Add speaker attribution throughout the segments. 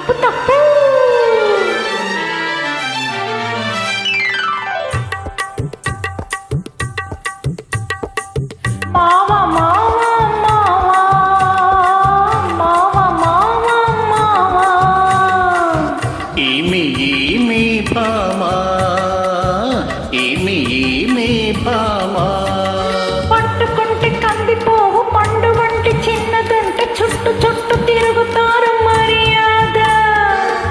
Speaker 1: తప్పు తప్పు. మావా మావా మావా మావా మావా మావా.
Speaker 2: ఏమి ఏమి భామా, ఏమి ఏమి భామా.
Speaker 1: పట్టుకుంటే కందిపోవు పండు వంటి చిన్నదంటే చుట్టు చుట్టు తిరుగుతారు మర్యాద.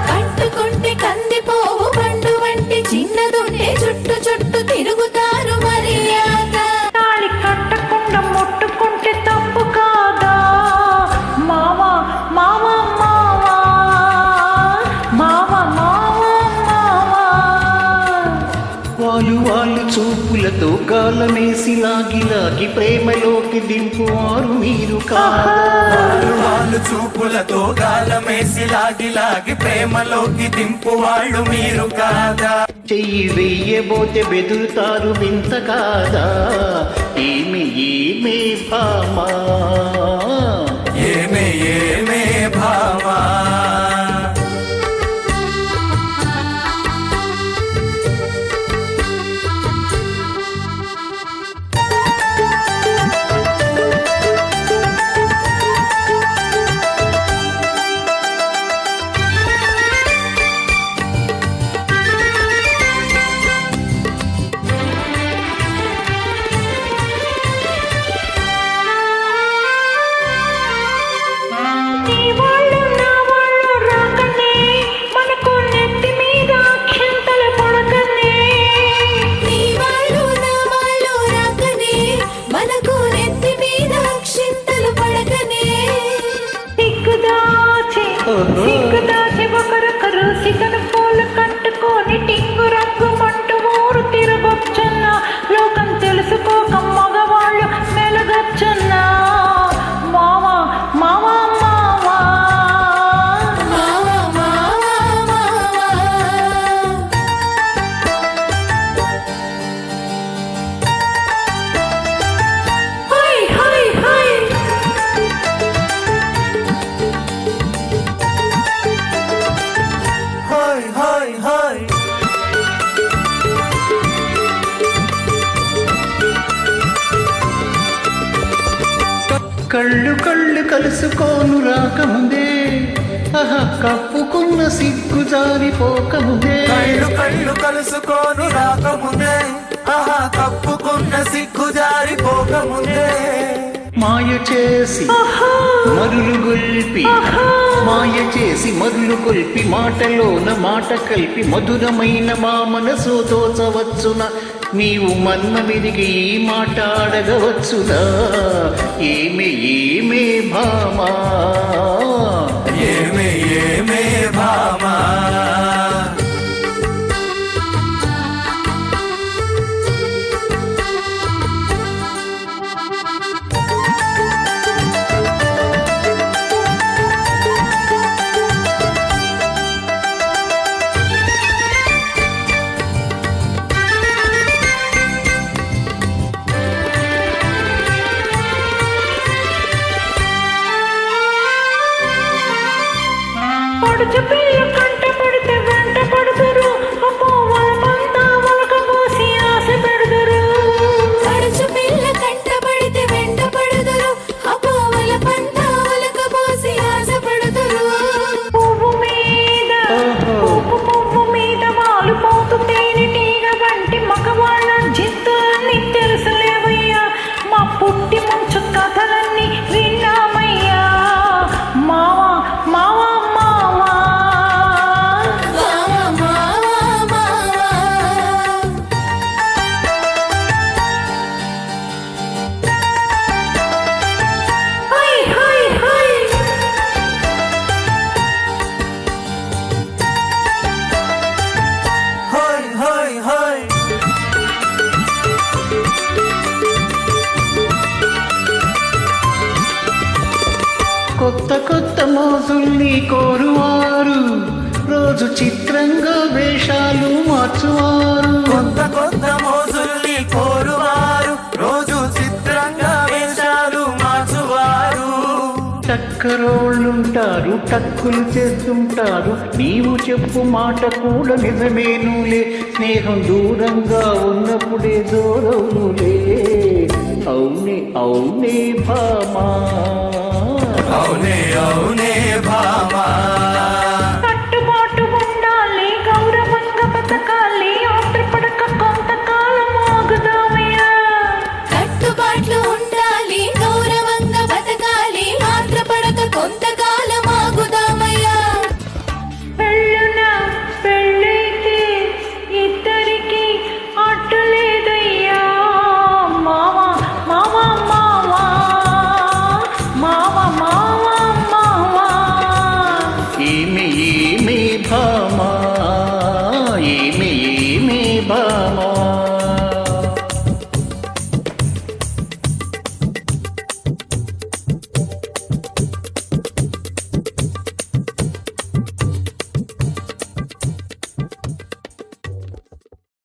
Speaker 3: పట్టుకుంటే కందిపోవు పండు వంటి చిన్నదుంటే చుట్టు చుట్టు తిరుగుతారు మర్యాద.
Speaker 1: తాళి కట్టకుండా ముట్టుకుంటే తప్పు కాదా. మావా మావా మావా మావా మావా మావా.
Speaker 2: వాళ్ళు చూపులతో గాలమేసి లాగి లాగి ప్రేమలోకి దింపువారు మీరు కాదా.
Speaker 4: వాళ్ళు చూపులతో గాలమేసి లాగి లాగి ప్రేమలోకి దింపు వాళ్ళు మీరు కాదా.
Speaker 2: చెయ్యి వెయ్యబోతే బెదురుతారు వింత కాదా. ఏమి ఏమి భామా,
Speaker 4: ఏమే ఏమే భామా.
Speaker 1: నీ వాళ్ళు నా వాళ్ళు రాకనే మనకు నెత్తి మీద అక్షంతలు పడకనే.
Speaker 3: నీ వాళ్ళు నా వాళ్ళు రాకనే మనకు నెత్తి మీద అక్షింతలు పడకనే.
Speaker 1: సిగ్గుదాచి సిగ్గుదాచి ఒకరొకరు సిగన పూలు కట్టుకొని టింగు రంగు మంటు ఊరు తిరగొచ్చున్నా. లోకం తెలుసుకోక మగవాళ్ళు మెలగొచ్చున్నా. మావా మావా మావా.
Speaker 3: మావా మావా మావా.
Speaker 1: High high high.
Speaker 4: Hi hi hi.
Speaker 2: కళ్ళు కళ్ళు కలుసుకోను రాకముందే, కప్పుకున్న సిగ్గు జారిపోకముందే.
Speaker 4: కళ్ళు కళ్ళు కలుసుకోను రాకముందే, కప్పుకున్న సిగ్గు జారిపోకముందే.
Speaker 2: మాయ చేసి మరులు గొల్పి, మాయ చేసి మరులు కొల్పి మాటలోన మాట కలిపి మధురమైన మా మనసు దోచవచ్చున. నీవు మన్మమిదిగి ఈ మాట అడగవచ్చునా. ఏమి ఏమే భామా,
Speaker 4: ఏమే ఏమే భామా.
Speaker 1: పడుచు పిల్ల కంట పడితే వెంట పడుతురు. పువ్వుల పంత ఒలక పోసి ఆశ పెడుదురు.
Speaker 3: పడుచు పిల్ల కంట పడితే వెంట పడుదురు. ఆ పువ్వుల పంట ఒలకబోసి ఆశపడుదురు.
Speaker 1: పువ్వు మీద పువ్వు మీద వాలు పోతు తేనెటీగ వంటి మగవాళ్ళ జిత్తులన్నీ తెలుసులేవయ్యా. మా పుట్టి ముంచు కథలన్నీ విన్నామయ్యా. మావా మావా మావా.
Speaker 3: మావా మావా మావా.
Speaker 1: High high high.
Speaker 4: Hi hi hi.
Speaker 2: కొత్త కొత్త మోజుల్ని కోరువారు రోజు చిత్రంగా వేషాలు మార్చువారు.
Speaker 4: కొత్త కొత్త మోజుల్ని కోరువారు రోజు చిత్రంగా వేషాలు మార్చువారు.
Speaker 2: చక్క దగ్గరోళ్ళుంటారు టక్కులు చేస్తుంటారు నీవు చెప్పు మాట కూడా నిజమేనులే స్నేహం దూరంగా ఉన్నప్పుడే దూరవునులే అవునే అవునే భామా
Speaker 4: అవునే అవునే భామా